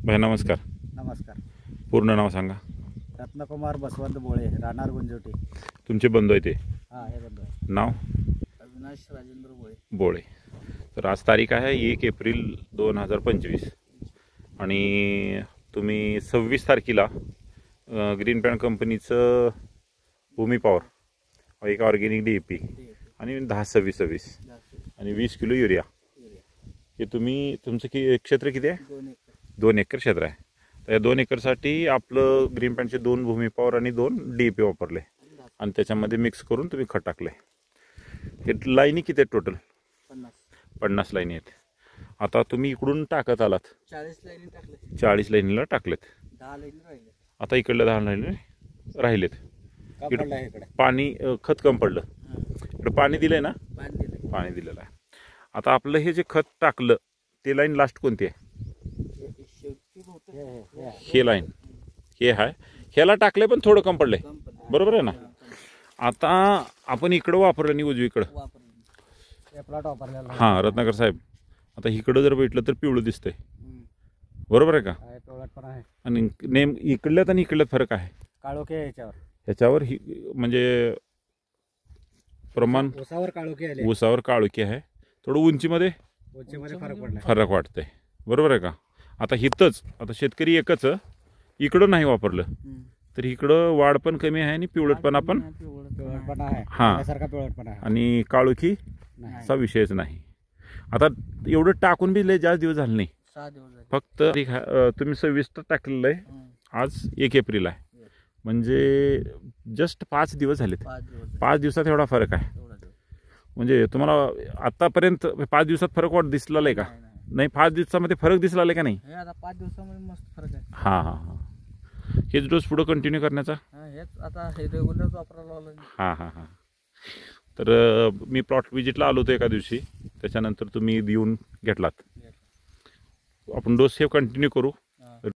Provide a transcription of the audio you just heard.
भाई नमस्कार. नमस्कार. पूर्ण नाव सांगा. रत्नकुमार बसवंत बोळे, राहणार गुंजोटी. तुमचे बंधू आहे ते? हां, हे बंधू आहे. नाव? अविनाश राजेंद्र बोळे. बोळे. तर आज तारीख आहे 1 एप्रिल 2025 आणि तुम्ही 26 तारखेला ग्रीन पॅन कंपनीचं भूमी पॉवर, एक ऑर्गेनिक DAP आणि 10-26-26 आणि 20 किलो युरिया, हे तुम्ही तुमचं क्षेत्र किती आहे? 2 एकर क्षेत्र आहे. तर या 2 एकरसाठी आपलं ग्रीन पॅनचे 2 भूमी पॉवर आणि 2 DAP वापरले आणि त्याच्यामध्ये मिक्स करून तुम्ही खत टाकले. हे लाईनी किती आहेत टोटल? 50 लाईनी आहेत. आता तुम्ही इकडून टाकत आलात 40 लाईनी टाकले. 40 लाईनीला टाकलेत. 10 लाईनी राहिले. आता इकडल्या 10 लाईनी राहिलेत. इकडे पाणी खत कम पडलं. इकडे पाणी दिलंय ना? पाणी दिलेलं आहे. आता आपलं हे जे खत टाकलं ते लाईन लास्ट कोणती आहे? हे लाईन हे आहे. ह्याला टाकले पण थोडं कम पडलंय, बरोबर आहे ना? आता आपण इकडं वापरलं नाही, उजवीकडं. हां रत्नाकर साहेब, आता इकडं जर भेटलं तर पिवळं दिसतंय, बरोबर आहे का? आणि इकडल्यात आणि इकडल्यात फरक आहे. काळोखे ह्याच्यावर म्हणजे प्रमाण ऊसावर काळोखी आहे. थोडं उंचीमध्ये फरक वाटतंय, बरोबर आहे का? आता हितच आता शेतकरी एकच इकडं नाही वापरलं तर इकडं वाढ पण कमी आहे आणि पिवळटपणा पण हां आणि काळोखी असा विषयच नाही. आता एवढं टाकून बी लय जास्त दिवस झाले नाही, 6 दिवस फक्त तुम्ही 26 टाकलेलं आहे. आज 1 एप्रिल आहे, म्हणजे जस्ट 5 दिवस झालेत. 5 दिवसात एवढा फरक आहे. म्हणजे तुम्हाला आतापर्यंत 5 दिवसात फरक दिसला आहे का? नाही, 5 दिवसामध्ये फरक दिसला आहे का नाही? 5 दिवसामध्ये मस्त फरक आहे. हां हां हां. हेच डोस पुढे कंटिन्यू करण्याचा? हेच आता हे रेग्युलर वापरायला लागलं. हां हां हां. तर मी प्लॉट विजिटला आलो होतो एका दिवशी, त्याच्यानंतर तुम्ही येऊन घेतलात. आपण डोस हे कंटिन्यू करू.